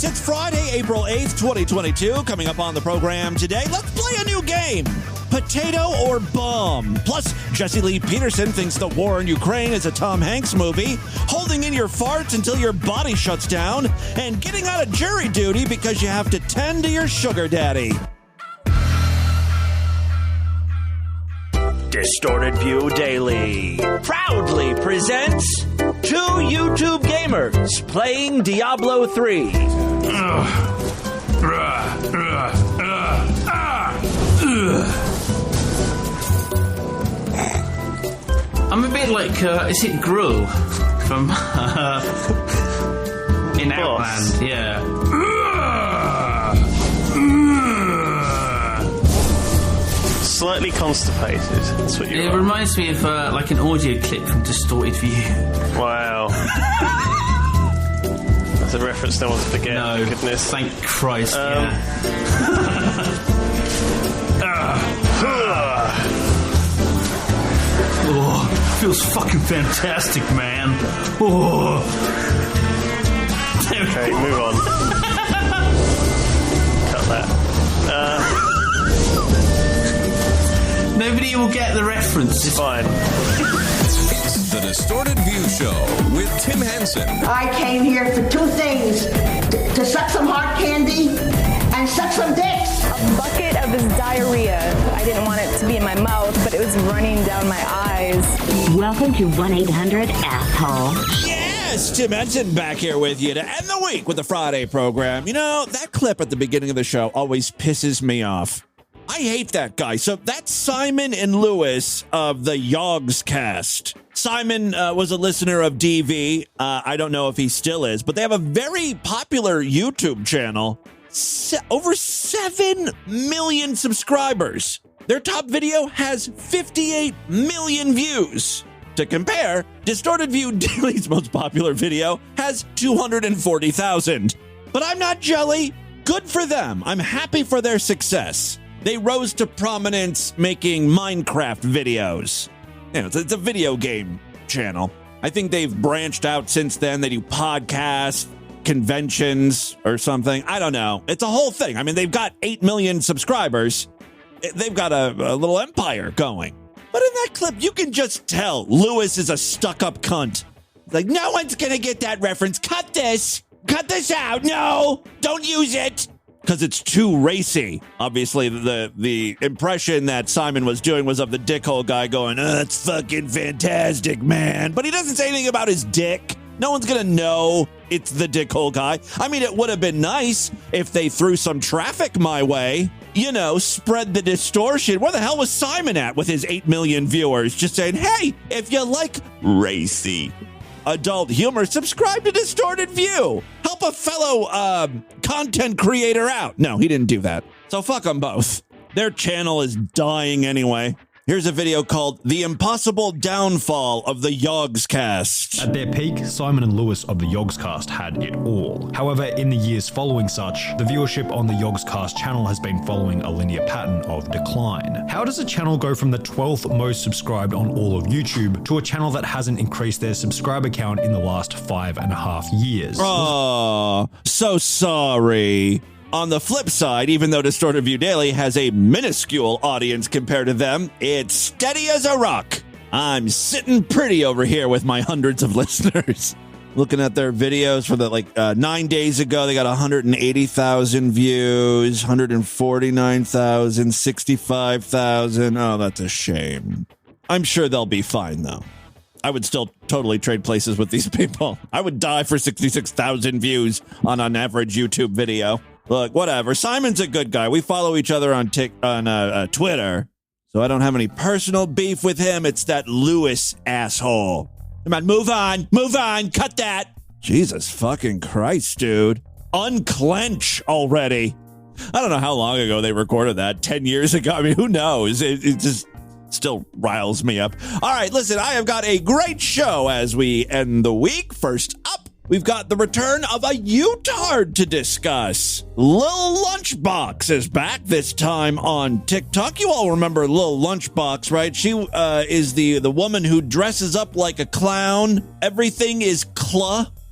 It's Friday, April 8th, 2022. Coming up on the program today, let's play a new game. Potato or Bomb. Plus, Jesse Lee Peterson thinks the war in Ukraine is a Tom Hanks movie. Holding in your farts until your body shuts down. And getting out of jury duty because you have to tend to your sugar daddy. Distorted View Daily proudly presents two YouTube gamers playing Diablo 3. I'm a bit like, is it Gru from in Outland? Yeah. Slightly constipated. That's what you It reminds me of like an audio clip from Distorted View. Wow. That's a reference no one's forget. No, goodness. Thank Christ. Oh, feels fucking fantastic, man. Oh. Okay, move on. Cut that. Nobody will get the reference. It's fine. It's the Distorted View Show with Tim Henson. I came here for two things, to suck some hard candy and suck some dicks. A bucket of his diarrhea. I didn't want it to be in my mouth, but it was running down my eyes. Welcome to 1-800-ASSHOLE. Yes, Tim Henson back here with you to end the week with the Friday program. You know, that clip at the beginning of the show always pisses me off. I hate that guy. So that's Simon and Lewis of the Yogscast. Simon was a listener of DV. I don't know if he still is, but they have a very popular YouTube channel. Over 7 million subscribers. Their top video has 58 million views. To compare, Distorted View Daily's most popular video has 240,000. But I'm not jelly. Good for them. I'm happy for their success. They rose to prominence making Minecraft videos. You know, it's a video game channel. I think they've branched out since then. They do podcasts, conventions or something. I don't know. It's a whole thing. I mean, they've got 8 million subscribers. They've got a little empire going. But in that clip, you can just tell Lewis is a stuck-up cunt. Like, no one's going to get that reference. Cut this. Cut this out. No, don't use it. Because it's too racy. Obviously, the impression that Simon was doing was of the dickhole guy going, that's fucking fantastic, man. But he doesn't say anything about his dick. No one's going to know it's the dickhole guy. I mean, it would have been nice if they threw some traffic my way. You know, spread the distortion. Where the hell was Simon at with his 8 million viewers? Just saying, hey, if you like racy adult humor, subscribe to Distorted View. Help a fellow content creator out. No, he didn't do that. So fuck them both. Their channel is dying anyway. Here's a video called The Impossible Downfall of the Yogscast. At their peak, Simon and Lewis of the Yogscast had it all. However, in the years following such, the viewership on the Yogscast channel has been following a linear pattern of decline. How does a channel go from the 12th most subscribed on all of YouTube to a channel that hasn't increased their subscriber count in the last 5.5 years? Oh, so sorry. On the flip side, even though Distorted View Daily has a minuscule audience compared to them, it's steady as a rock. I'm sitting pretty over here with my hundreds of listeners. Looking at their videos for 9 days ago, they got 180,000 views, 149,000, 65,000. Oh, that's a shame. I'm sure they'll be fine, though. I would still totally trade places with these people. I would die for 66,000 views on an average YouTube video. Look, whatever. Simon's a good guy. We follow each other on Twitter, so I don't have any personal beef with him. It's that Lewis asshole. Come on, move on, cut that. Jesus fucking Christ, dude. Unclench already. I don't know how long ago they recorded that, 10 years ago. I mean, who knows? It just still riles me up. All right, listen, I have got a great show as we end the week. First up, we've got the return of a U-tard to discuss. Lil Lunchbox is back, this time on TikTok. You all remember Lil Lunchbox, right? She is the woman who dresses up like a clown. Everything is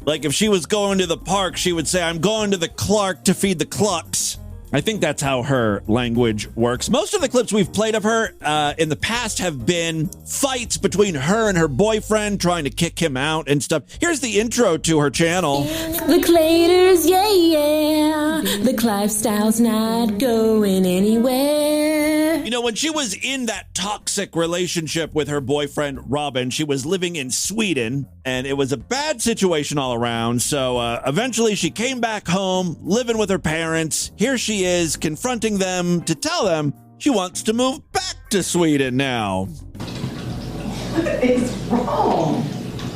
Like if she was going to the park, she would say, I'm going to the Clark to feed the clucks. I think that's how her language works. Most of the clips we've played of her in the past have been fights between her and her boyfriend trying to kick him out and stuff. Here's the intro to her channel. The Claters, yeah, yeah. The Clive style's not going anywhere. You know, when she was in that toxic relationship with her boyfriend, Robin, she was living in Sweden, and it was a bad situation all around. So eventually she came back home, living with her parents. Here she is confronting them to tell them she wants to move back to Sweden now. What is wrong?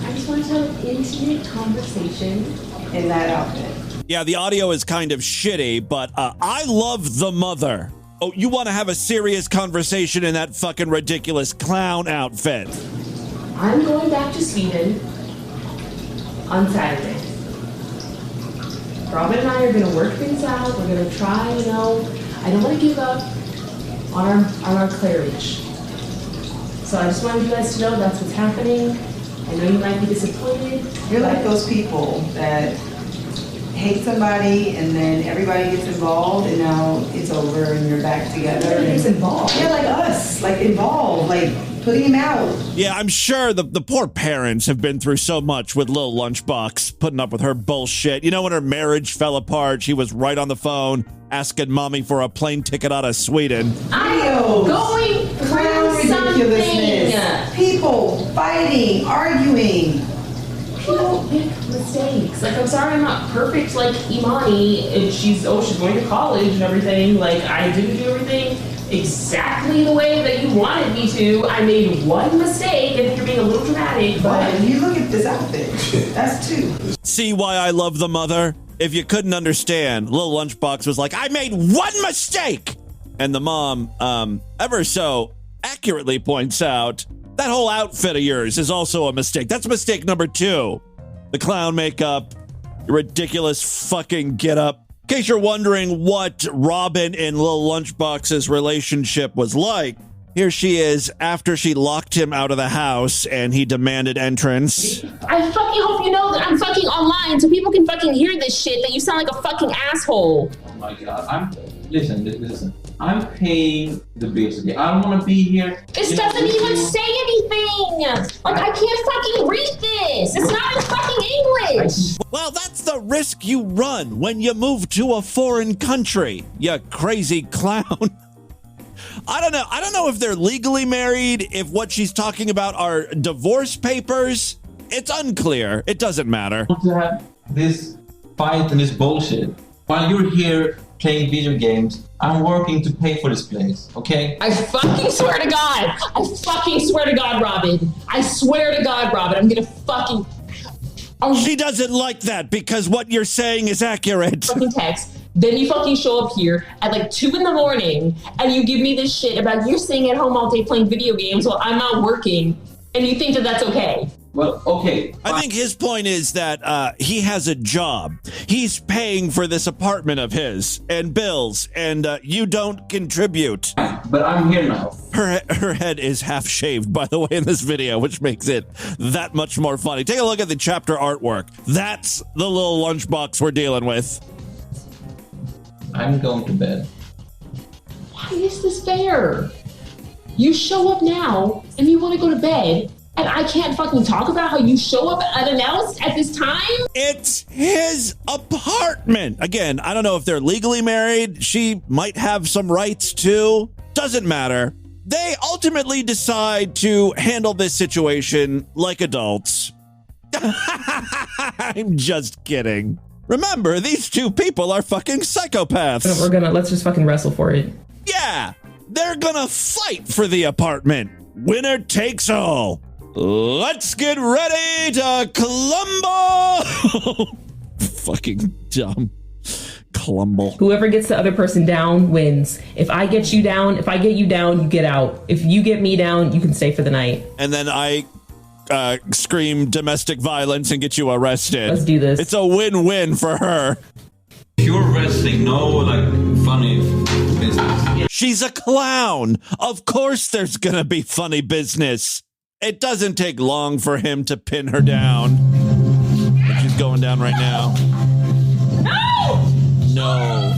I just want to have an intimate conversation in that outfit. Yeah, the audio is kind of shitty, but I love the mother. Oh, you want to have a serious conversation in that fucking ridiculous clown outfit. I'm going back to Sweden on Saturday. Robin and I are going to work things out. We're going to try, I don't want to give up on our clarage. So I just wanted you guys to know that's what's happening. I know you might be disappointed. You're like those people that hate somebody and then everybody gets involved and now it's over and you're back together. Everybody gets involved. Yeah, like us, like involved, like putting him out. Yeah, I'm sure the poor parents have been through so much with Lil Lunchbox, putting up with her bullshit. You know, when her marriage fell apart, she was right on the phone asking mommy for a plane ticket out of Sweden. I'm going Clown ridiculousness. People fighting, arguing. People make mistakes. Like, I'm sorry I'm not perfect like Imani, and she's going to college and everything. Like, I didn't do everything exactly the way that you wanted me to. I made one mistake, and you're being a little dramatic, but you look at this outfit. That's two. See why I love the mother? If you couldn't understand, Lil Lunchbox was like, I made one mistake! And the mom, ever so accurately points out, that whole outfit of yours is also a mistake. That's mistake number 2. The clown makeup, ridiculous fucking getup. In case you're wondering what Robin and Lil Lunchbox's relationship was like, here she is after she locked him out of the house and he demanded entrance. I fucking hope you know that I'm fucking online so people can fucking hear this shit, that you sound like a fucking asshole. Oh my god, listen. I'm paying the bills. Okay? I don't want to be here. This doesn't even say anything. Like, I can't fucking read this. It's not in fucking English. Well, that's the risk you run when you move to a foreign country, you crazy clown. I don't know if they're legally married, if what she's talking about are divorce papers. It's unclear. It doesn't matter. I want to have this fight and this bullshit. While you're here playing video games, I'm working to pay for this place, okay? I fucking swear to God. I fucking swear to God, Robin. I swear to God, Robin. I'm gonna fucking... She doesn't like that because what you're saying is accurate. Fucking text. Then you fucking show up here at like 2 a.m. and you give me this shit about you're staying at home all day playing video games while I'm out working, and you think that that's okay. Well, okay. I think his point is that he has a job. He's paying for this apartment of his and bills, and you don't contribute. But I'm here now. Her head is half shaved, by the way, in this video, which makes it that much more funny. Take a look at the chapter artwork. That's the Little Lunchbox we're dealing with. I'm going to bed. Why is this fair? You show up now and you want to go to bed, and I can't fucking talk about how you show up unannounced at this time? It's his apartment. Again, I don't know if they're legally married. She might have some rights too. Doesn't matter. They ultimately decide to handle this situation like adults. I'm just kidding. Remember, these two people are fucking psychopaths. Let's just fucking wrestle for it. Yeah, they're gonna fight for the apartment. Winner takes all. Let's get ready to clumble. Fucking dumb. Clumble. Whoever gets the other person down wins. If I get you down, you get out. If you get me down, you can stay for the night. And then I scream domestic violence and get you arrested. Let's do this. It's a win-win for her. Pure wrestling, no funny business. She's a clown. Of course there's gonna be funny business. It doesn't take long for him to pin her down. And she's going down right now. No.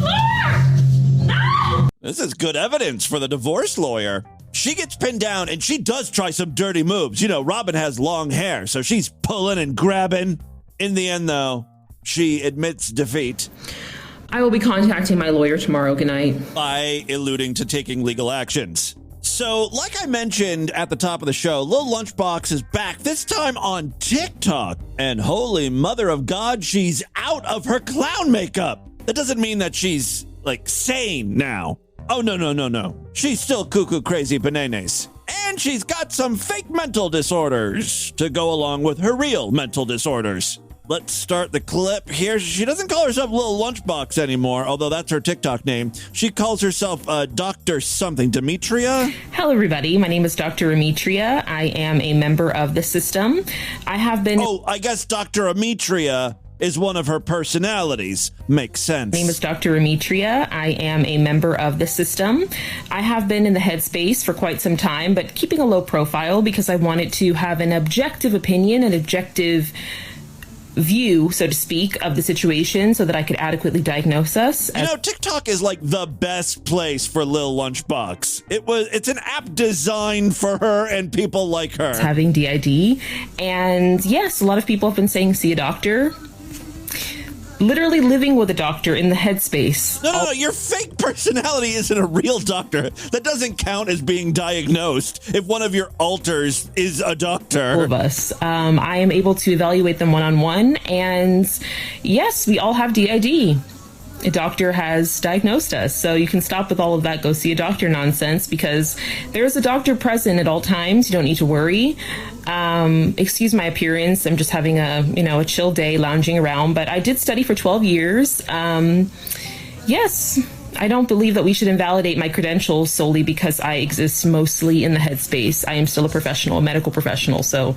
This is good evidence for the divorce lawyer. She gets pinned down, and she does try some dirty moves. You know, Robin has long hair, so she's pulling and grabbing. In the end, though, she admits defeat. I will be contacting my lawyer tomorrow. Good night. By alluding to taking legal actions. So, like I mentioned at the top of the show, Lil Lunchbox is back, this time on TikTok. And holy mother of God, she's out of her clown makeup. That doesn't mean that she's, like, sane now. Oh, no. She's still cuckoo crazy bananas. And she's got some fake mental disorders to go along with her real mental disorders. Let's start the clip here. She doesn't call herself Lil Lunchbox anymore, although that's her TikTok name. She calls herself Dr. something. Demetria? Hello, everybody. My name is Dr. Demetria. I am a member of the system. I have been... Oh, I guess Dr. Demetria is one of her personalities. Makes sense. My name is Dr. Demetria. I am a member of the system. I have been in the headspace for quite some time, but keeping a low profile because I wanted to have an objective opinion, an objective view, so to speak, of the situation so that I could adequately diagnose us. You know, TikTok is like the best place for Lil Lunchbox. It's an app designed for her and people like her. Having DID. And yes, a lot of people have been saying, see a doctor. Literally living with a doctor in the headspace. No, your fake personality isn't a real doctor. That doesn't count as being diagnosed if one of your alters is a doctor. All of us. I am able to evaluate them one-on-one, and yes, we all have DID. A doctor has diagnosed us, so you can stop with all of that go see a doctor nonsense because there's a doctor present at all times. You don't need to worry. Excuse my appearance. I'm just having a chill day lounging around, but I did study for 12 years. Yes, I don't believe that we should invalidate my credentials solely because I exist mostly in the headspace. I am still a professional, a medical professional, so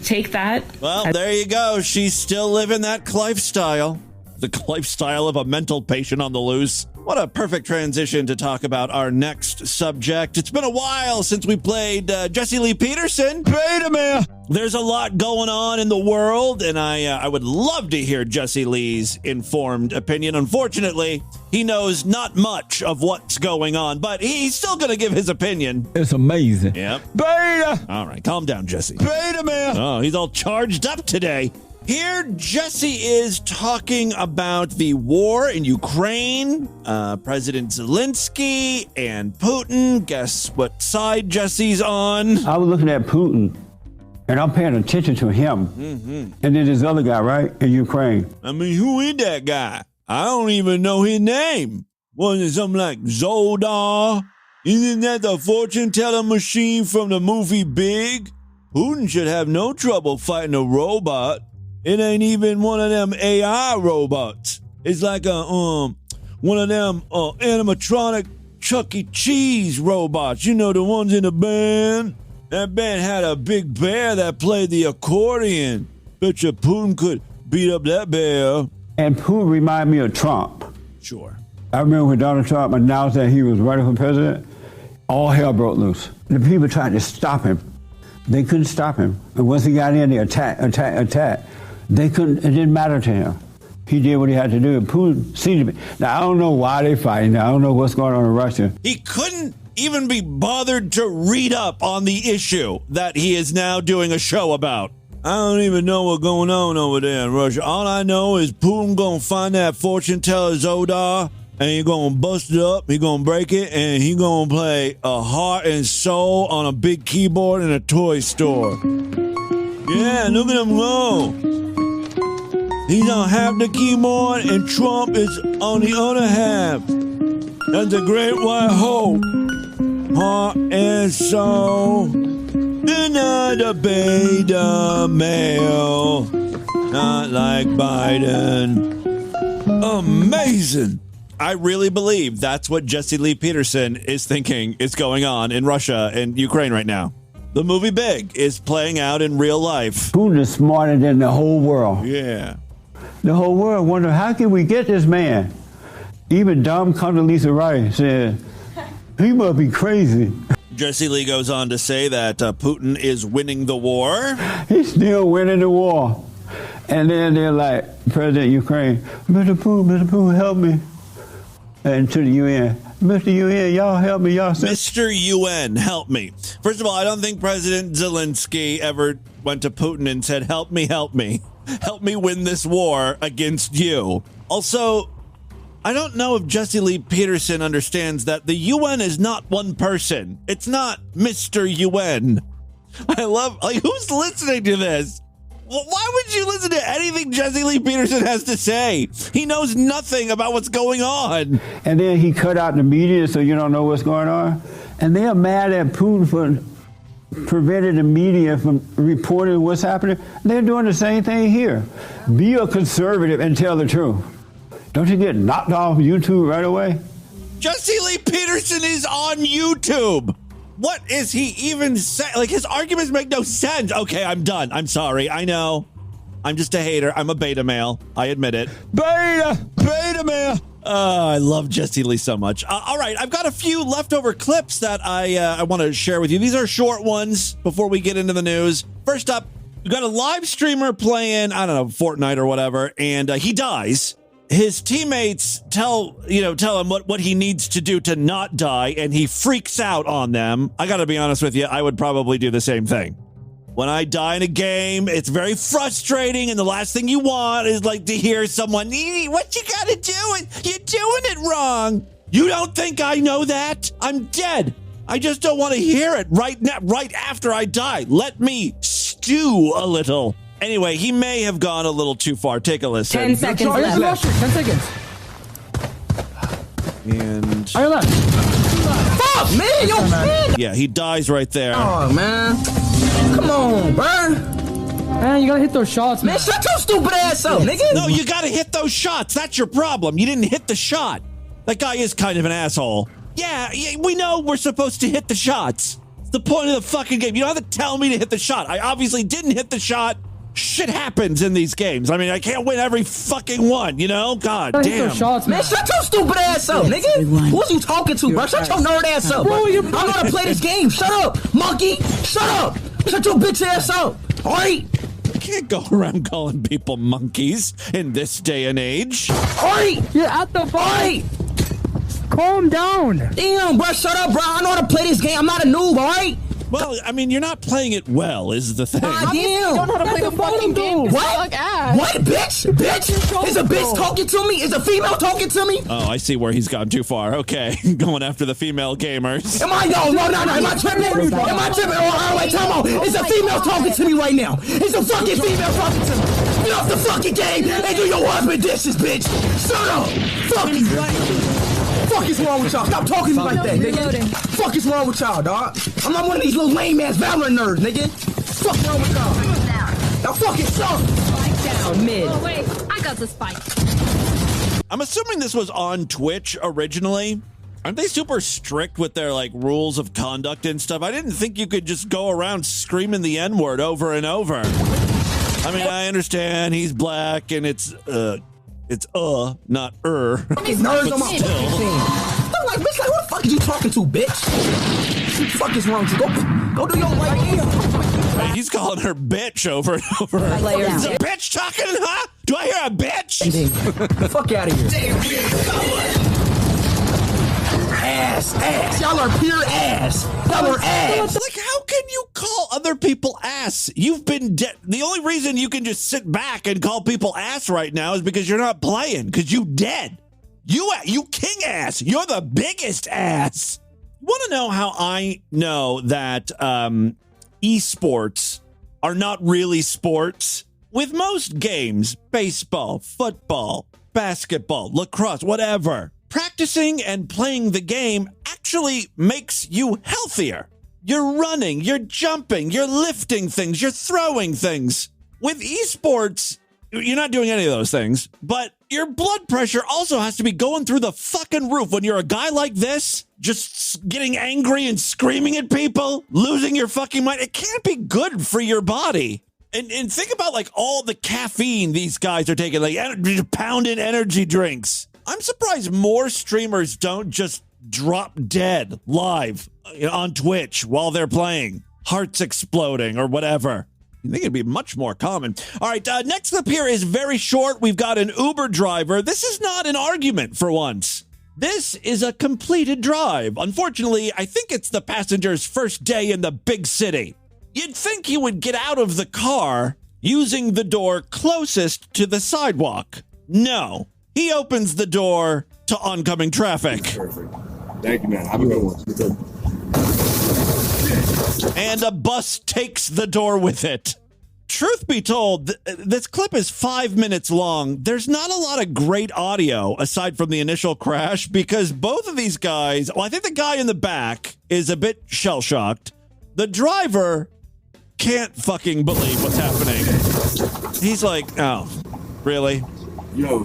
take that. Well, there you go. She's still living that lifestyle. The lifestyle of a mental patient on the loose. What a perfect transition to talk about our next subject. It's been a while since we played Jesse Lee Peterson. Wait a minute. There's a lot going on in the world, and I would love to hear Jesse Lee's informed opinion. Unfortunately, he knows not much of what's going on, but he's still going to give his opinion. It's amazing. Yep. Beta! All right, calm down, Jesse. Beta, man! Oh, he's all charged up today. Here, Jesse is talking about the war in Ukraine, President Zelensky and Putin. Guess what side Jesse's on? I was looking at Putin, and I'm paying attention to him. Mm-hmm. And then this other guy, right, in Ukraine. I mean, who is that guy? I don't even know his name. Wasn't it something like Zoldar? Isn't that the fortune-telling machine from the movie Big? Putin should have no trouble fighting a robot. It ain't even one of them AI robots. It's like one of them animatronic Chuck E. Cheese robots. You know, the ones in the band? That band had a big bear that played the accordion. Betcha Putin could beat up that bear. And Putin reminded me of Trump. Sure. I remember when Donald Trump announced that he was running for president, all hell broke loose. The people tried to stop him. They couldn't stop him. And once he got in, they attacked. They couldn't, it didn't matter to him. He did what he had to do. And Putin seemed to be, now I don't know why they're fighting. I don't know what's going on in Russia. He couldn't even be bothered to read up on the issue that he is now doing a show about. I don't even know what's going on over there in Russia. All I know is Putin gonna find that fortune teller Zodar, and he gonna bust it up, he gonna break it, and he gonna play a heart and soul on a big keyboard in a toy store. Yeah, look at him go. He's on half the keyboard, and Trump is on the other half. That's a great white hope. Heart and soul. Another beta male. Not like Biden. Amazing. I really believe that's what Jesse Lee Peterson is thinking is going on in Russia and Ukraine right now. The movie Big is playing out in real life. Putin is smarter than the whole world. Yeah. The whole world wonder, how can we get this man? Even dumb Condoleezza Rice said, he must be crazy. Jesse Lee goes on to say that Putin is winning the war. He's still winning the war. And then they're like, President of Ukraine, Mr. Putin, help me. And to the UN, Mr. UN, y'all help me, y'all. Mr. UN, help me. First of all, I don't think President Zelensky ever went to Putin and said, help me, help me. Help me win this war against you. Also, I don't know if Jesse Lee Peterson understands that the UN is not one person. It's not Mr. UN. I love, like, who's listening to this? Why would you listen to anything Jesse Lee Peterson has to say? He knows nothing about what's going on. And then he cut out the media so you don't know what's going on. And they are mad at Putin for preventing the media from reporting what's happening. They're doing the same thing here. Be a conservative and tell the truth. Don't you get knocked off YouTube right away? Jesse Lee Peterson is on YouTube. What is he even saying? Like, his arguments make no sense. Okay, I'm done. I'm sorry. I know. I'm just a hater. I'm a beta male. I admit it. Beta male. I love Jesse Lee so much. All right, I've got a few leftover clips that I want to share with you. These are short ones before we get into the news. First up, we've got a live streamer playing, I don't know, Fortnite or whatever, and he dies. His teammates tell him what he needs to do to not die, and he freaks out on them. I gotta be honest with you, I would probably do the same thing. When I die in a game, it's very frustrating, and the last thing you want is like to hear someone, what you gotta do? You're doing it wrong. You don't think I know that? I'm dead. I just don't want to hear it right now, right after I die. Let me stew a little. Anyway, he may have gone a little too far. Take a listen. 10 seconds left. 10 seconds. And... Are you left? Fuck, man! Yo, man! Yeah, he dies right there. Oh, man. Come on, bro. Man, you gotta hit those shots, man. Shut your stupid ass up, nigga. No, you gotta hit those shots. That's your problem. You didn't hit the shot. That guy is kind of an asshole. Yeah, we know we're supposed to hit the shots. It's the point of the fucking game. You don't have to tell me to hit the shot. I obviously didn't hit the shot. Shit happens in these games. I mean, I can't win every fucking one, you know? God damn. Shots, man, shut your stupid ass up, nigga. Who's you talking to, bro? Shut your nerd ass up. Bro, I know how to play this game. Shut up, monkey. Shut up. Shut your bitch ass up. All right? You can't go around calling people monkeys in this day and age. All right. You're at the bar. All right. Calm down. Damn, bro. Shut up, bro. I know how to play this game. I'm not a noob, all right? Well, I mean, you're not playing it well, is the thing. Damn. You don't know how to play the fucking game. What? What, bitch? Bitch? Is a bitch talking to me? Is a female talking to me? Oh, I see where he's gone too far. Okay, going after the female gamers. Am I? No. Am I tripping? Am I tripping? Oh, wait, time out. Is a female talking to me right now? Is a fucking female talking to me? Get off the fucking game and do your husband dishes, bitch. Shut up. Fuck you. Fuck is wrong with y'all? Stop talking to me like that, nigga. Fuck is wrong with y'all, dog? I'm not one of these little lame ass Valorant nerds, nigga. Fuck wrong with y'all? Y'all fucking suck. Spike down mid. Oh wait, I got the spike. I'm assuming this was on Twitch originally. Aren't they super strict with their like rules of conduct and stuff? I didn't think you could just go around screaming the N-word over and over. I mean, I understand he's black and it's not These nerds on my fucking team. I'm like, bitch, like, who the fuck is you talking to, bitch? What the fuck is wrong with you? Go do your white Hey, he's calling her bitch over and over. Is a bitch talking, huh? Do I hear a bitch? Fuck out of here. Ass. Y'all are pure ass. Y'all are ass. Like, how can you call other people ass? You've been dead. The only reason you can just sit back and call people ass right now is because you're not playing, because you dead. You king ass. You're the biggest ass. You want to know how I know that esports are not really sports? With most games, baseball, football, basketball, lacrosse, whatever, practicing and playing the game actually makes you healthier. You're running, you're jumping, you're lifting things, you're throwing things. With esports, you're not doing any of those things, but your blood pressure also has to be going through the fucking roof when you're a guy like this, just getting angry and screaming at people, losing your fucking mind. It can't be good for your body. And think about like all the caffeine these guys are taking, like pounding energy drinks. I'm surprised more streamers don't just drop dead live on Twitch while they're playing, hearts exploding or whatever. You think it'd be much more common. All right, next clip here is very short. We've got an Uber driver. This is not an argument for once. This is a completed drive. Unfortunately, I think it's the passenger's first day in the big city. You'd think he would get out of the car using the door closest to the sidewalk. No, he opens the door to oncoming traffic. Perfect. Thank you, man. Have a good one. And a bus takes the door with it. Truth be told, this clip is 5 minutes long. There's not a lot of great audio aside from the initial crash because both of these guys, well, I think the guy in the back is a bit shell-shocked. The driver can't fucking believe what's happening. He's like, oh, really? Yo,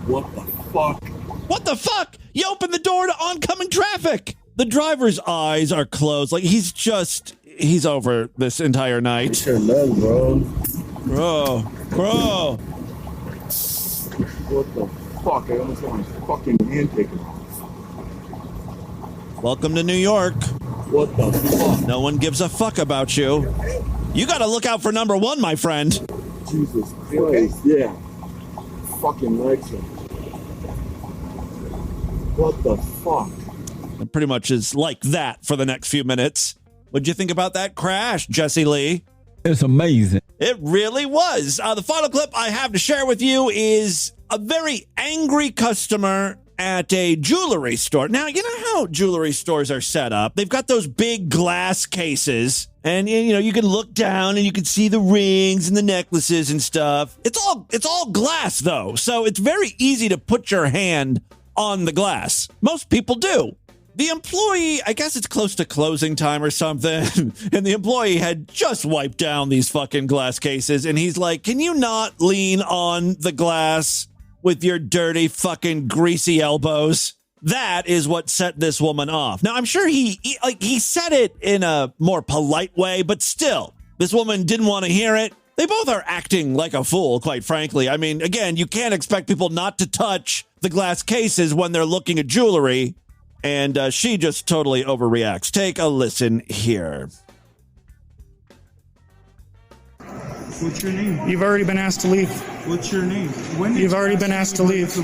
what the fuck? What the fuck? You opened the door to oncoming traffic. The driver's eyes are closed. Like he's over this entire night. It's your leg, bro. Bro. What the fuck? I almost got my fucking hand taken off. Welcome to New York. What the fuck? No one gives a fuck about you. You gotta look out for number one, my friend. Jesus Christ, yeah. Fucking legs. What the fuck? It pretty much is like that for the next few minutes. What'd you think about that crash, Jesse Lee? It's amazing. It really was. The final clip I have to share with you is a very angry customer at a jewelry store. Now, you know how jewelry stores are set up? They've got those big glass cases, and you know you can look down and you can see the rings and the necklaces and stuff. It's all glass though, so it's very easy to put your hand on the glass. Most people do. The employee, I guess it's close to closing time or something, and the employee had just wiped down these fucking glass cases, and he's like, can you not lean on the glass with your dirty fucking greasy elbows? That is what set this woman off. Now, I'm sure he said it in a more polite way, but still, this woman didn't want to hear it. They both are acting like a fool, quite frankly. I mean, again, you can't expect people not to touch the glass cases when they're looking at jewelry. And she just totally overreacts. Take a listen here. What's your name? You've already been asked to leave. What's your name? When did You've already been asked to leave.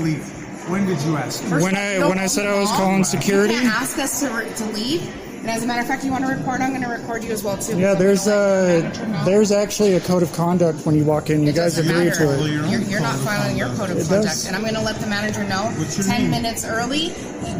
When did you ask? When I said I was calling security. You can't ask us to leave. And as a matter of fact, you want to record? I'm going to record you as well too. Yeah, there's actually a code of conduct when you walk in. You guys agree to it. You're not following your code of conduct, and I'm going to let the manager know 10 minutes early.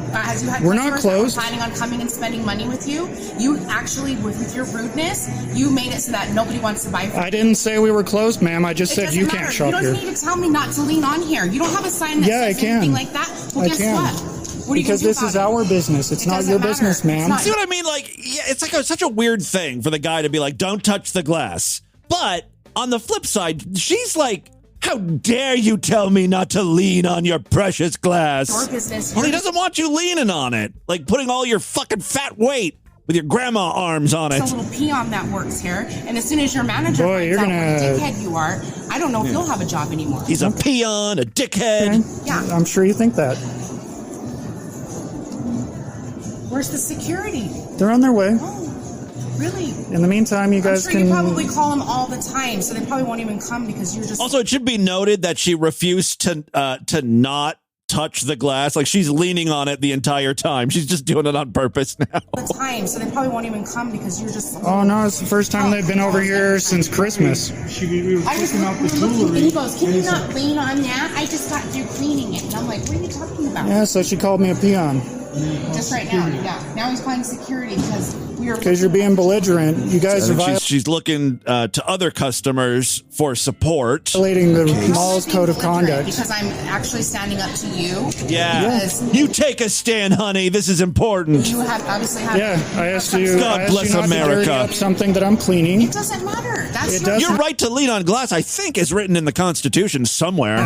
As you had We're not closed. Planning on coming and spending money with you. You actually, with your rudeness, you made it so that nobody wants to buy from you. I didn't say we were closed, ma'am. I just said you can't shop here. You don't need to tell me not to lean on here. You don't have a sign that says anything like that. Well, I guess can. what? Because this is our business. It's not your business, ma'am. See what I mean? Like, yeah, it's like such a weird thing for the guy to be like, don't touch the glass. But on the flip side, she's like, how dare you tell me not to lean on your precious glass? Your business. Well, he doesn't want you leaning on it. Like putting all your fucking fat weight with your grandma arms on it. It's a little peon that works here. And as soon as your manager finds out what a dickhead you are, I don't know if you'll have a job anymore. He's a peon, a dickhead. Okay. Yeah. I'm sure you think that. Where's the security? They're on their way. Oh, really? In the meantime, you guys I'm sure can... you probably call them all the time, so they probably won't even come because you're just... Also, it should be noted that she refused to not touch the glass. Like, she's leaning on it the entire time. She's just doing it on purpose now. The time, so they probably won't even come because you're just... Oh, no, it's the first time they've been over here since Christmas. I just looked at him and he goes, can you not lean on that? I just got through cleaning it. And I'm like, what are you talking about? Yeah, so she called me a peon. Just right now, yeah. Now he's calling security because you're being belligerent. You guys are she's looking to other customers for support. Violating the mall's code of conduct. Because I'm actually standing up to you. Yeah. You take a stand, honey. This is important. You have obviously have. Yeah, I asked you. God bless not America. To dirty up something that I'm cleaning. It doesn't matter. That's your right to lean on glass. I think is written in the Constitution somewhere.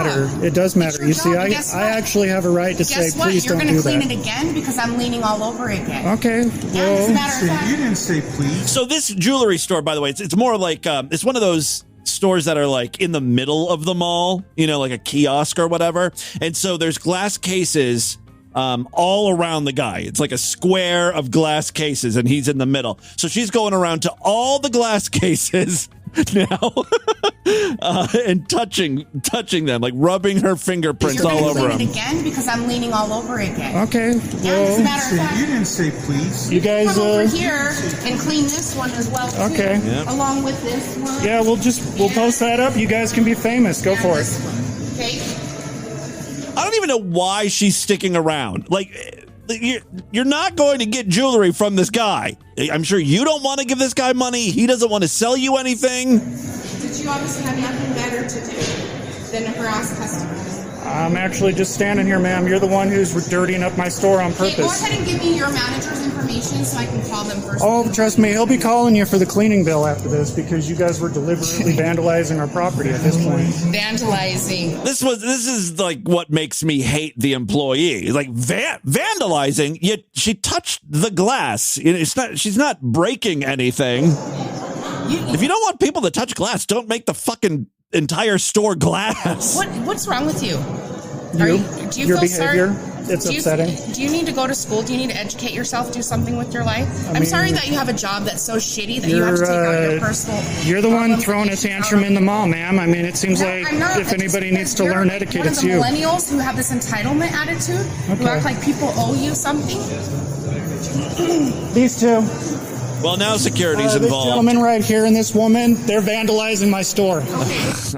It does matter. You see, I actually have a right to say, please don't do that. You're going to clean it again because I'm leaning all over again. Okay. Well, you didn't say please. So this jewelry store, by the way, it's more like it's one of those stores that are like in the middle of the mall, you know, like a kiosk or whatever. And so there's glass cases all around the guy. It's like a square of glass cases, and he's in the middle. So she's going around to all the glass cases now and touching them, like rubbing her fingerprints all over You're them. going to clean it again because I'm leaning all over again. Okay. Yeah, as a matter of fact, You didn't say please. You guys, come over here and clean this one as well too. Okay. Yep. Along with this one. Yeah, we'll post that up. You guys can be famous. Go for it. Okay. I don't even know why she's sticking around. Like, you're not going to get jewelry from this guy. I'm sure you don't want to give this guy money. He doesn't want to sell you anything. Did you obviously have nothing better to do than to harass customers? I'm actually just standing here, ma'am. You're the one who's dirtying up my store on Okay, go purpose. ahead and give me your manager's information so I can call them first. Oh, trust me, he'll be calling you for the cleaning bill after this because you guys were deliberately vandalizing our property at this point. Vandalizing. This is like what makes me hate the employee. Like vandalizing. Yet she touched the glass. She's not breaking anything. If you don't want people to touch glass, don't make the fucking entire store glass. What's wrong with you? Do you Your feel behavior, sorry? it's upsetting. Do you need to go to school? Do you need to educate yourself? Do something with your life? I'm mean, sorry that you have a job that's so shitty that you have to take out your personal. You're the one throwing a tantrum in the mall, ma'am. I mean, it seems like I'm not. if anybody needs to You're learn etiquette, one it's of the you. millennials who have this entitlement attitude, who act like people owe you something. These two. Well, now security's This involved. gentleman right here and this woman, they're vandalizing my store.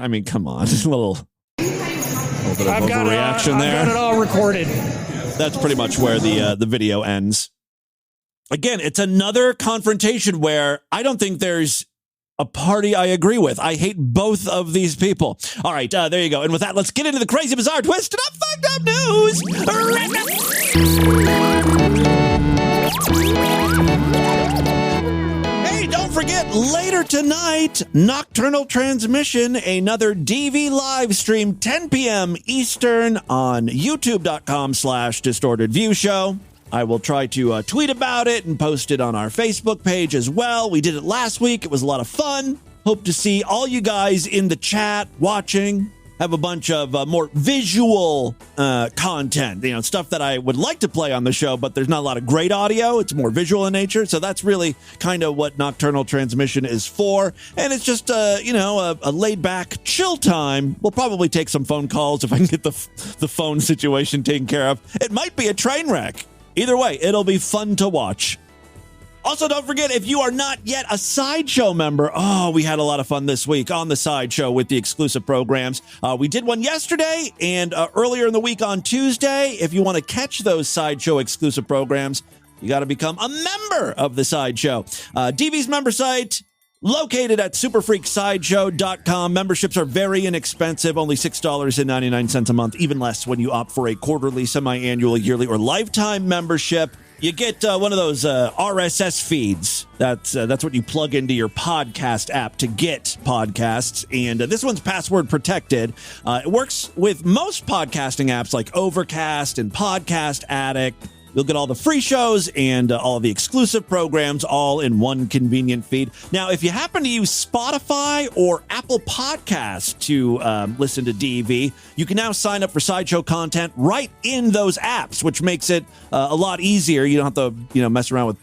I mean, come on. Just a little bit of I've got overreaction there. I've got it all recorded. That's pretty much where the video ends. Again, it's another confrontation where I don't think there's a party I agree with. I hate both of these people. All right, there you go. And with that, let's get into the crazy, bizarre, twisted up, fucked up news. Hey, don't forget, later tonight, Nocturnal Transmission, another DV live stream, 10 p.m. Eastern on youtube.com/distortedviewshow. I will try to tweet about it and post it on our Facebook page as well. We did it last week. It was a lot of fun. Hope to see all you guys in the chat watching. Have a bunch of more visual content, stuff that I would like to play on the show, but there's not a lot of great audio. It's more visual in nature. So that's really kind of what Nocturnal Transmission is for. And it's just, a laid back, chill time. We'll probably take some phone calls if I can get the phone situation taken care of. It might be a train wreck. Either way, it'll be fun to watch. Also, don't forget, if you are not yet a Sideshow member, we had a lot of fun this week on the Sideshow with the exclusive programs. We did one yesterday and earlier in the week on Tuesday. If you want to catch those Sideshow exclusive programs, you got to become a member of the Sideshow. DV's member site, located at superfreaksideshow.com. Memberships are very inexpensive, only $6.99 a month, even less when you opt for a quarterly, semi-annual, yearly, or lifetime membership. You get one of those RSS feeds. That's what you plug into your podcast app to get podcasts. And this one's password protected. It works with most podcasting apps like Overcast and Podcast Addict. You'll get all the free shows and all the exclusive programs all in one convenient feed. Now, if you happen to use Spotify or Apple Podcasts to listen to DV, you can now sign up for Sideshow content right in those apps, which makes it a lot easier. You don't have to, mess around with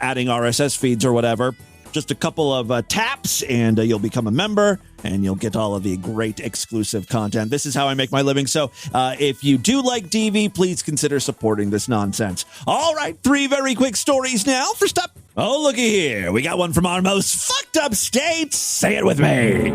adding RSS feeds or whatever. Just a couple of taps and you'll become a member and you'll get all of the great exclusive content. This is how I make my living. So if you do like DV, please consider supporting this nonsense. All right, 3 very quick stories now. First up, looky here. We got one from our most fucked up state. Say it with me.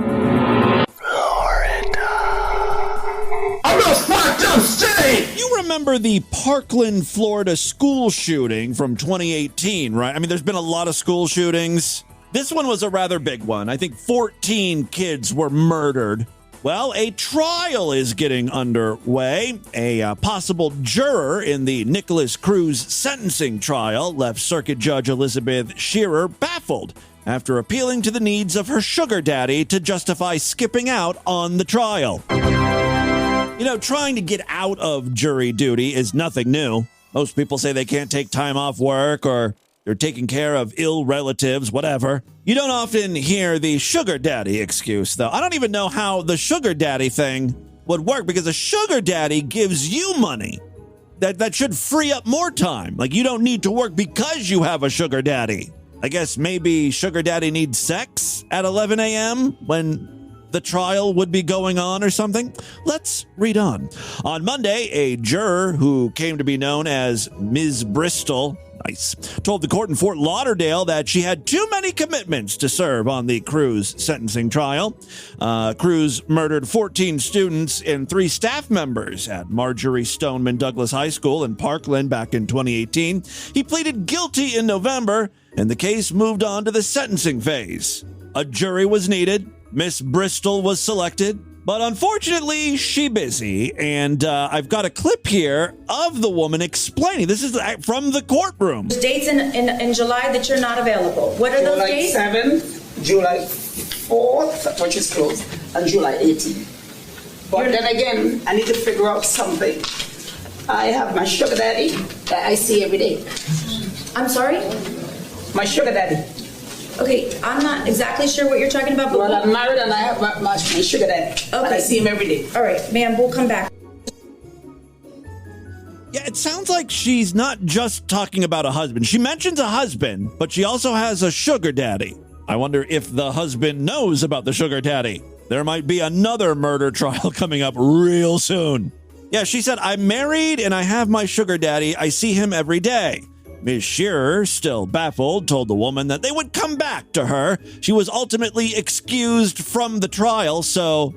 I'm the fucked up state! You remember the Parkland, Florida school shooting from 2018, right? I mean, there's been a lot of school shootings. This one was a rather big one. I think 14 kids were murdered. Well, a trial is getting underway. A possible juror in the Nicholas Cruz sentencing trial left Circuit Judge Elizabeth Shearer baffled after appealing to the needs of her sugar daddy to justify skipping out on the trial. Trying to get out of jury duty is nothing new. Most people say they can't take time off work or they're taking care of ill relatives, whatever. You don't often hear the sugar daddy excuse, though. I don't even know how the sugar daddy thing would work because a sugar daddy gives you money. that should free up more time. Like, you don't need to work because you have a sugar daddy. I guess maybe sugar daddy needs sex at 11 a.m. when the trial would be going on or something. Let's read on. On Monday, a juror who came to be known as Ms. Bristol, told the court in Fort Lauderdale that she had too many commitments to serve on the Cruz sentencing trial. Cruz murdered 14 students and 3 staff members at Marjorie Stoneman Douglas High School in Parkland back in 2018. He pleaded guilty in November, and the case moved on to the sentencing phase. A jury was needed. Miss Bristol was selected, but unfortunately, she busy. And I've got a clip here of the woman explaining. This is from the courtroom. Dates in July that you're not available. What are those dates? July 7th, July 4th, which is closed, and July 18th. But then again, I need to figure out something. I have my sugar daddy that I see every day. I'm sorry? My sugar daddy. Okay, I'm not exactly sure what you're talking about. But well, I'm married and I have my sugar daddy. Okay. And I see him every day. All right, ma'am, we'll come back. Yeah, it sounds like she's not just talking about a husband. She mentions a husband, but she also has a sugar daddy. I wonder if the husband knows about the sugar daddy. There might be another murder trial coming up real soon. Yeah, she said, I'm married and I have my sugar daddy. I see him every day. Ms. Shearer, still baffled, told the woman that they would come back to her. She was ultimately excused from the trial, so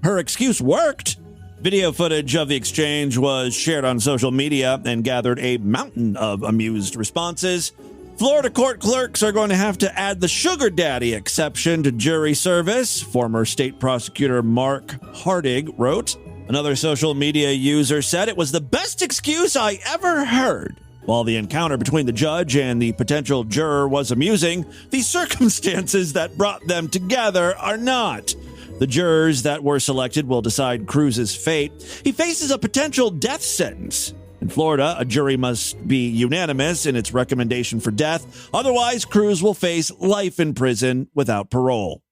her excuse worked. Video footage of the exchange was shared on social media and gathered a mountain of amused responses. Florida court clerks are going to have to add the sugar daddy exception to jury service, former state prosecutor Mark Hardig wrote. Another social media user said it was the best excuse I ever heard. While the encounter between the judge and the potential juror was amusing, the circumstances that brought them together are not. The jurors that were selected will decide Cruz's fate. He faces a potential death sentence. In Florida, a jury must be unanimous in its recommendation for death. Otherwise, Cruz will face life in prison without parole.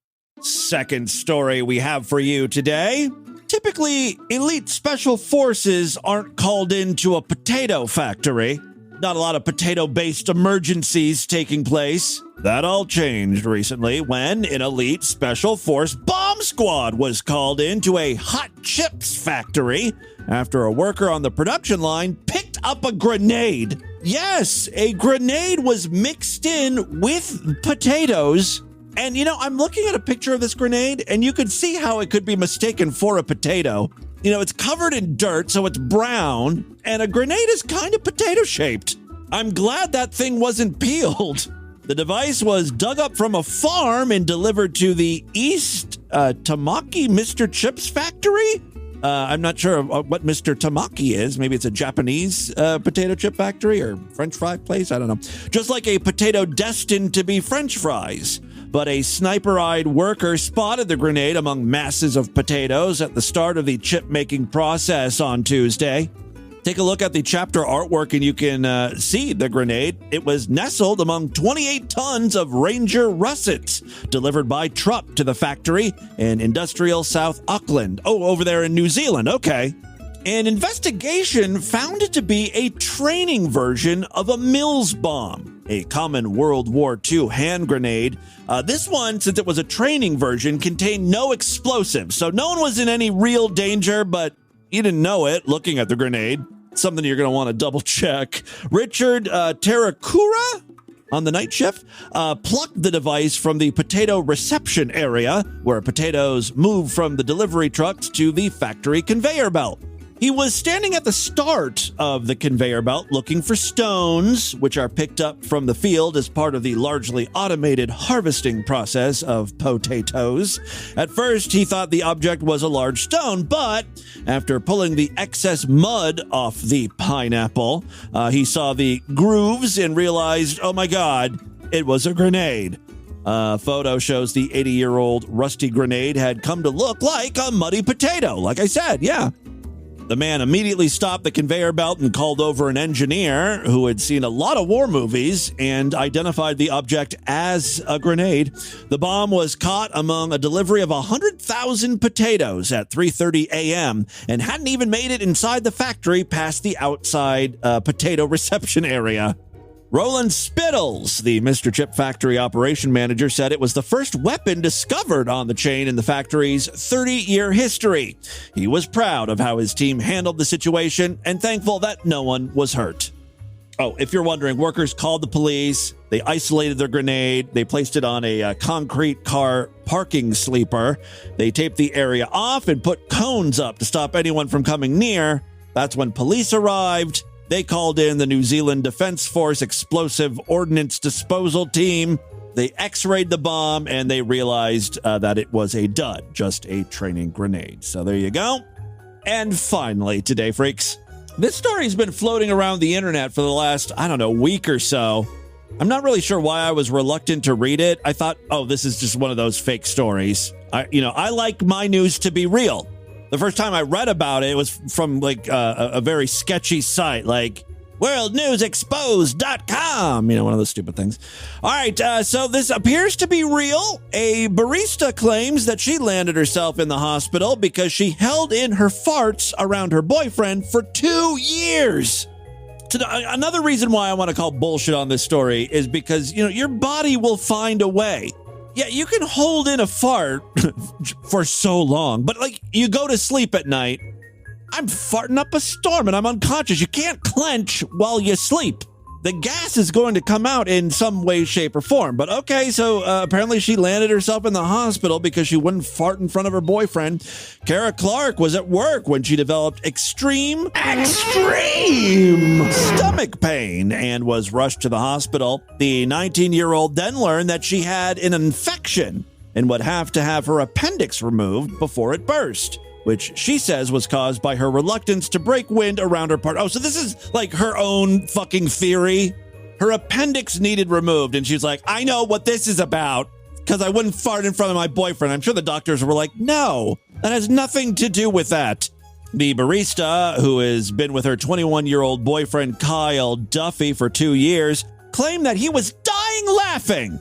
Second story we have for you today. Typically, elite special forces aren't called into a potato factory. Not a lot of potato-based emergencies taking place. That all changed recently when an elite special force bomb squad was called into a hot chips factory after a worker on the production line picked up a grenade. Yes, a grenade was mixed in with potatoes. And, you know, I'm looking at a picture of this grenade, and you could see how it could be mistaken for a potato. You know, it's covered in dirt, so it's brown, and a grenade is kind of potato-shaped. I'm glad that thing wasn't peeled. The device was dug up from a farm and delivered to the East Tamaki Mr. Chips factory. I'm not sure what Mr. Tamaki is. Maybe it's a Japanese potato chip factory or French fry place. I don't know. Just like a potato destined to be French fries. But a sniper-eyed worker spotted the grenade among masses of potatoes at the start of the chip-making process on Tuesday. Take a look at the chapter artwork and you can see the grenade. It was nestled among 28 tons of Ranger russets delivered by truck to the factory in industrial South Auckland. Oh, over there in New Zealand. Okay. An investigation found it to be a training version of a Mills bomb, a common World War II hand grenade. This one, since it was a training version, contained no explosives, so no one was in any real danger, but you didn't know it looking at the grenade. Something you're going to want to double check. Richard Terrakura on the night shift plucked the device from the potato reception area, where potatoes move from the delivery trucks to the factory conveyor belt. He was standing at the start of the conveyor belt looking for stones, which are picked up from the field as part of the largely automated harvesting process of potatoes. At first, he thought the object was a large stone, but after pulling the excess mud off the pineapple, he saw the grooves and realized, oh my God, it was a grenade. Photo shows the 80-year-old rusty grenade had come to look like a muddy potato. Like I said, yeah. The man immediately stopped the conveyor belt and called over an engineer who had seen a lot of war movies and identified the object as a grenade. The bomb was caught among a delivery of 100,000 potatoes at 3:30 a.m. and hadn't even made it inside the factory past the outside potato reception area. Roland Spittles, the Mr. Chip factory operation manager, said it was the first weapon discovered on the chain in the factory's 30-year history. He was proud of how his team handled the situation and thankful that no one was hurt. Oh, if you're wondering, workers called the police. They isolated their grenade. They placed it on a concrete car parking sleeper. They taped the area off and put cones up to stop anyone from coming near. That's when police arrived. They called in the New Zealand Defence Force Explosive Ordnance Disposal Team. They x-rayed the bomb, and they realized that it was a dud, just a training grenade. So there you go. And finally, today, freaks, this story's been floating around the internet for the last, week or so. I'm not really sure why I was reluctant to read it. I thought, this is just one of those fake stories. I like my news to be real. The first time I read about it was from a very sketchy site like worldnewsexposed.com, one of those stupid things. All right, so this appears to be real. A barista claims that she landed herself in the hospital because she held in her farts around her boyfriend for 2 years. Another reason why I want to call bullshit on this story is because, your body will find a way. Yeah, you can hold in a fart for so long, but you go to sleep at night, I'm farting up a storm and I'm unconscious. You can't clench while you sleep. The gas is going to come out in some way, shape, or form. But okay, so apparently she landed herself in the hospital because she wouldn't fart in front of her boyfriend. Kara Clark was at work when she developed extreme stomach pain and was rushed to the hospital. The 19-year-old then learned that she had an infection and would have to have her appendix removed before it burst, which she says was caused by her reluctance to break wind around her part. Oh, so this is like her own fucking theory. Her appendix needed removed, and she's like, I know what this is about, because I wouldn't fart in front of my boyfriend. I'm sure the doctors were like, no, that has nothing to do with that. The barista, who has been with her 21-year-old boyfriend Kyle Duffy for 2 years, claimed that he was dying laughing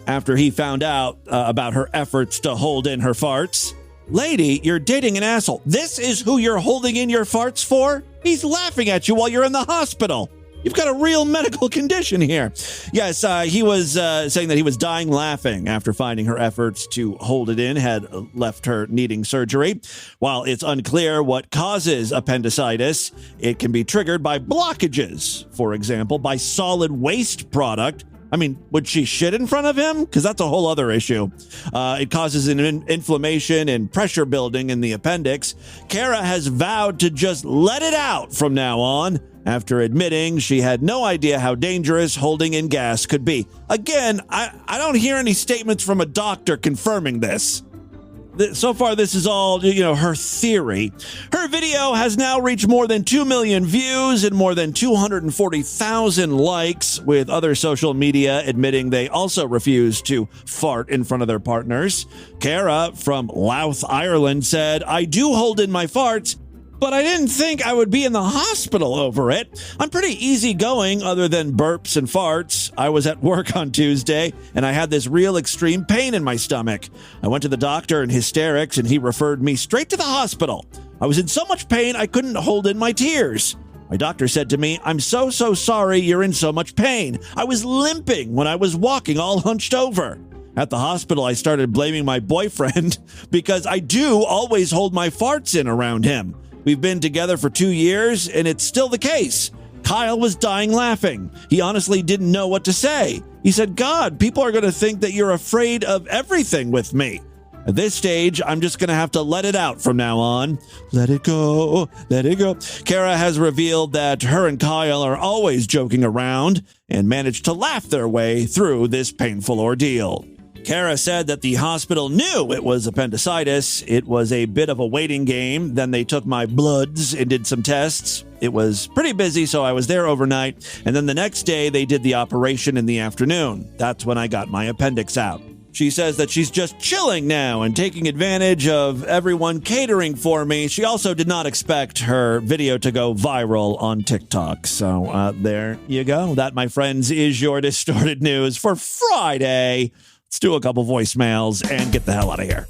after he found out about her efforts to hold in her farts. Lady, you're dating an asshole. This is who you're holding in your farts for? He's laughing at you while you're in the hospital. You've got a real medical condition here. Yes, he was saying that he was dying laughing after finding her efforts to hold it in had left her needing surgery. While it's unclear what causes appendicitis, it can be triggered by blockages, for example, by solid waste product. I mean, would she shit in front of him? Because that's a whole other issue. It causes an inflammation and pressure building in the appendix. Kara has vowed to just let it out from now on, after admitting she had no idea how dangerous holding in gas could be. Again, I don't hear any statements from a doctor confirming this. So far, this is all, her theory. Her video has now reached more than 2 million views and more than 240,000 likes, with other social media admitting they also refuse to fart in front of their partners. Cara from Louth, Ireland said, I do hold in my farts, but I didn't think I would be in the hospital over it. I'm pretty easygoing other than burps and farts. I was at work on Tuesday, and I had this real extreme pain in my stomach. I went to the doctor in hysterics, and he referred me straight to the hospital. I was in so much pain, I couldn't hold in my tears. My doctor said to me, I'm so sorry you're in so much pain. I was limping when I was walking all hunched over. At the hospital, I started blaming my boyfriend because I do always hold my farts in around him. We've been together for 2 years, and it's still the case. Kyle was dying laughing. He honestly didn't know what to say. He said, God, people are going to think that you're afraid of everything with me. At this stage, I'm just going to have to let it out from now on. Let it go. Let it go. Kara has revealed that her and Kyle are always joking around and managed to laugh their way through this painful ordeal. Kara said that the hospital knew it was appendicitis. It was a bit of a waiting game. Then they took my bloods and did some tests. It was pretty busy, so I was there overnight. And then the next day, they did the operation in the afternoon. That's when I got my appendix out. She says that she's just chilling now and taking advantage of everyone catering for me. She also did not expect her video to go viral on TikTok. So there you go. That, my friends, is your Distorted News for Friday. Let's do a couple voicemails and get the hell out of here.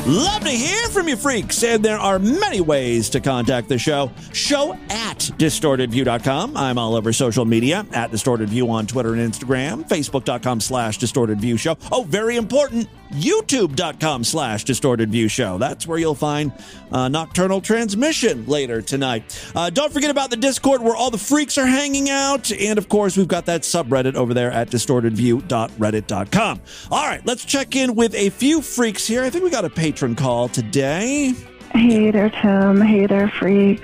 Love to hear from you freaks, and there are many ways to contact the show. Show at distortedview.com. I'm all over social media, at distortedview on Twitter and Instagram, facebook.com/distortedviewshow. Oh, very important, youtube.com/distortedviewshow. That's where you'll find Nocturnal Transmission later tonight. Don't forget about the Discord where all the freaks are hanging out. And, of course, we've got that subreddit over there at distortedview.reddit.com. All right, let's check in with a few freaks here. I think we got a patron call today. Hey there, Tim. Hey there, freaks.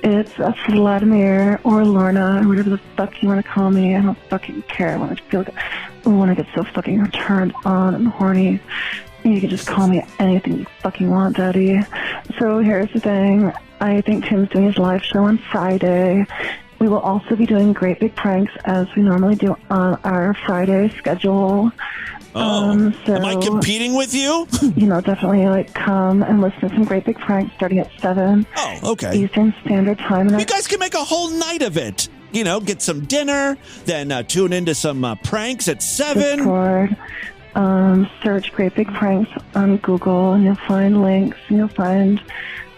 It's Vladimir or Lorna or whatever the fuck you want to call me. I don't fucking care. When I get so fucking turned on and horny, you can just call me anything you fucking want, Daddy. So here's the thing. I think Tim's doing his live show on Friday. We will also be doing Great Big Pranks as we normally do on our Friday schedule. Am I competing with you? Definitely come and listen to some Great Big Pranks starting at 7. Oh, okay. Eastern Standard Time. You guys can make a whole night of it. Get some dinner, then tune into some pranks at 7. Discord. Search Great Big Pranks on Google, and you'll find links, and you'll find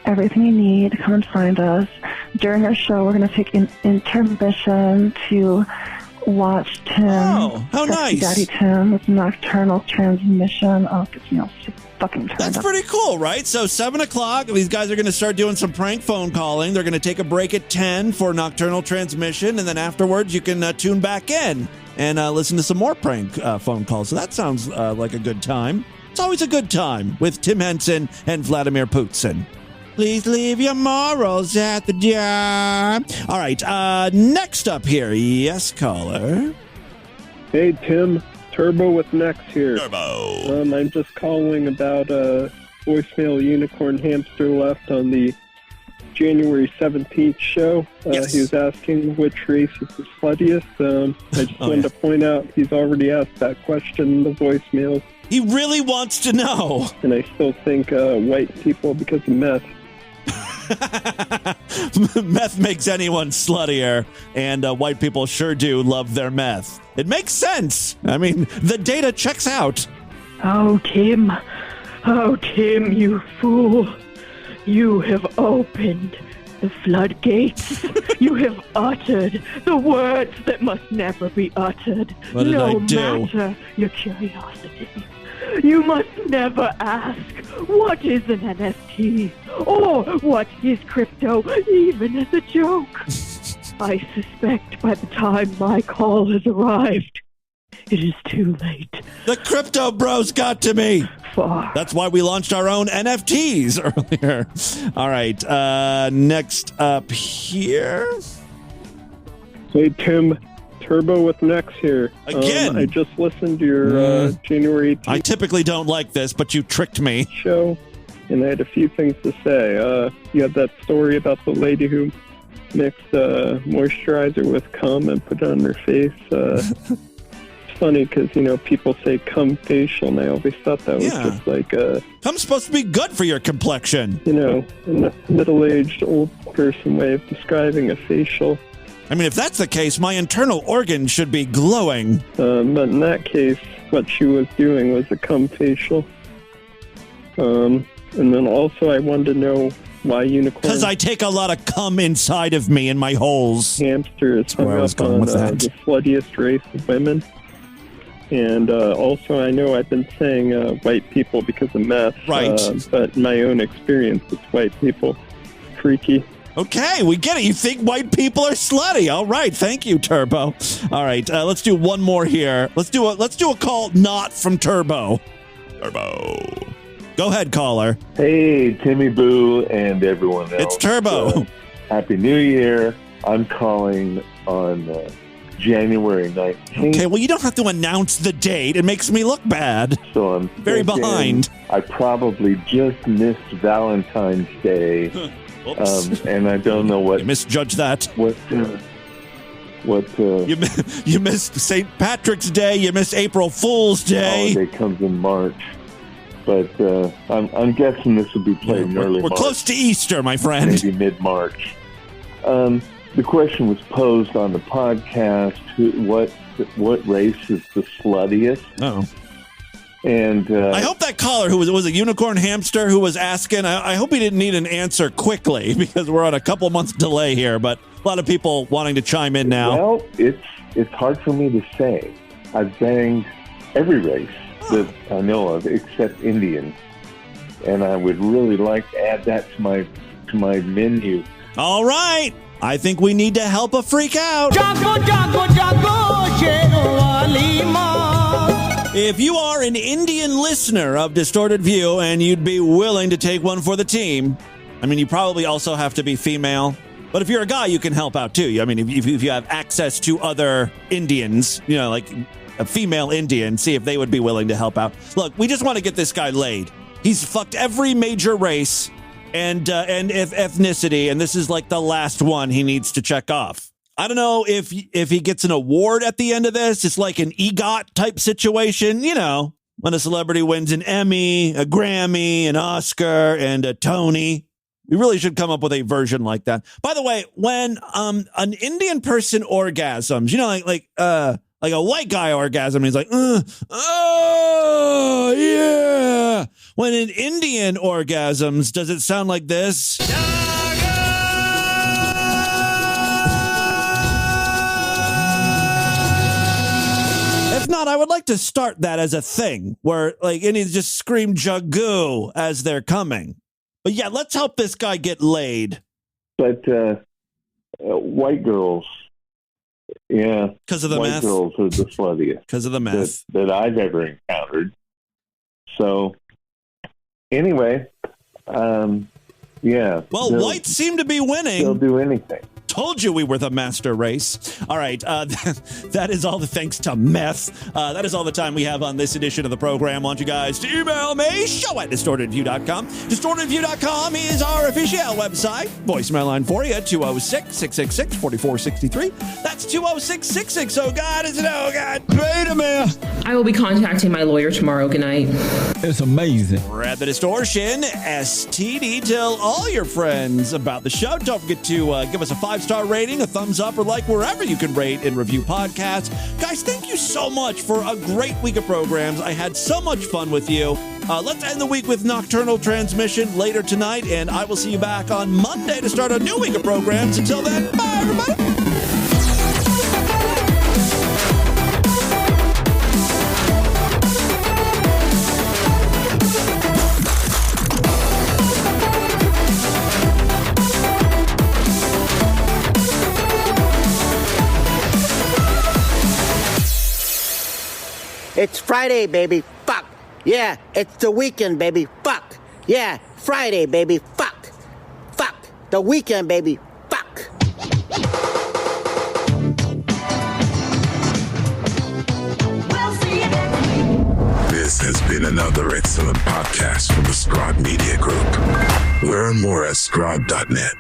everything you need. Come and find us. During our show, we're going to take an intermission to watch Tim. Oh, how nice. Daddy Tim with Nocturnal Transmission. Oh, it gets me all so fucking turned That's up. pretty cool, right? So 7 o'clock, these guys are going to start doing some prank phone calling. They're going to take a break at 10 for Nocturnal Transmission, and then afterwards you can tune back in and listen to some more prank phone calls. So that sounds like a good time. It's always a good time with Tim Henson and Vladimir Putin. Please leave your morals at the door. All right, next up here. Yes, caller. Hey, Tim. Turbo with Nex here. Turbo. I'm just calling about a voicemail Unicorn Hamster left on the January 17th show. Yes. He was asking which race is the sluttiest. I just wanted to point out he's already asked that question in the voicemails. He really wants to know. And I still think white people, because of meth. Meth makes anyone sluttier, and white people sure do love their meth. It makes sense. I mean, the data checks out. Oh, Tim. Oh, Tim, you fool. You have opened the floodgates. You have uttered the words that must never be uttered. What did I do? No matter your curiosity. You must never ask, what is an NFT? Or what is crypto, even as a joke? I suspect by the time my call has arrived, it is too late. The crypto bros got to me. Far. That's why we launched our own NFTs earlier. All right, next up here. Hey, Tim. Turbo with Nex here. Again? I just listened to your January 18th I typically don't like this, but you tricked me. show, and I had a few things to say. You had that story about the lady who mixed moisturizer with cum and put it on her face. It's funny because, people say cum facial, and I always thought that was just like Cum's supposed to be good for your complexion. a middle-aged old person way of describing a facial. I mean, if that's the case, my internal organs should be glowing. But in that case, what she was doing was a cum facial. And then also I wanted to know why unicorn... Because I take a lot of cum inside of me in my holes. Hamsters hung up on the sluttiest race of women. And also I know I've been saying white people because of meth. Right. But in my own experience, it's white people. Freaky. Okay, we get it. You think white people are slutty. All right, thank you, Turbo. All right, let's do one more here. Let's do a call not from Turbo. Turbo. Go ahead, caller. Hey, Timmy Boo and everyone else. It's Turbo. Happy New Year. I'm calling on January 19th. Okay, well, you don't have to announce the date. It makes me look bad. So I'm very behind. I probably just missed Valentine's Day. Oops. And I don't know what... You misjudged that. What You missed St. Patrick's Day. You missed April Fool's Day. Holiday comes in March. But I'm guessing this will be played in early March. We're close to Easter, my friend. Maybe mid-March. The question was posed on the podcast, what race is the sluttiest? Oh. And I hope that caller who was a unicorn hamster who was asking, I hope he didn't need an answer quickly because we're on a couple months delay here, but a lot of people wanting to chime in now. Well, it's hard for me to say. I've banged every race that I know of except Indian, and I would really like to add that to my menu. All right. I think we need to help a freak out. If you are an Indian listener of Distorted View and you'd be willing to take one for the team, I mean, you probably also have to be female. But if you're a guy, you can help out too. I mean, if you have access to other Indians, like a female Indian, see if they would be willing to help out. Look, we just want to get this guy laid. He's fucked every major race and ethnicity, and this is like the last one he needs to check off. I don't know if he gets an award at the end of this. It's like an EGOT type situation, when a celebrity wins an Emmy, a Grammy, an Oscar, and a Tony. We really should come up with a version like that. By the way, when an Indian person orgasms, like a white guy orgasm, he's like, oh yeah. When an Indian orgasms, does it sound like this? If not, I would like to start that as a thing where Indians just scream Jagoo as they're coming. But yeah, let's help this guy get laid. But white girls, yeah. Because of the white meth? White girls are the sluttiest. Because of the meth. That I've ever encountered. So, anyway, yeah. Well, whites seem to be winning. They'll do anything. Told you we were the master race. All right. That is all the thanks to meth. That is all the time we have on this edition of the program. I want you guys to email me, show@distortedview.com. Distortedview.com is our official website. Voicemail line for you, 206-666-4463. That's 206-66. Oh, God, is it? Oh, God. Wait a minute. I will be contacting my lawyer tomorrow. Good night. It's amazing. Read the Distortion, STD. Tell all your friends about the show. Don't forget to give us a 5-star rating, a thumbs up, or like wherever you can rate and review podcasts. Guys, thank you so much for a great week of programs. I had so much fun with you. Let's end the week with Nocturnal Transmission later tonight, and I will see you back on Monday to start a new week of programs. Until then, bye, everybody. It's Friday, baby. Fuck. Yeah, it's the weekend, baby. Fuck. Yeah, Friday, baby. Fuck. Fuck. The weekend, baby. Fuck. This has been another excellent podcast from the Scribe Media Group. Learn more at scribe.net.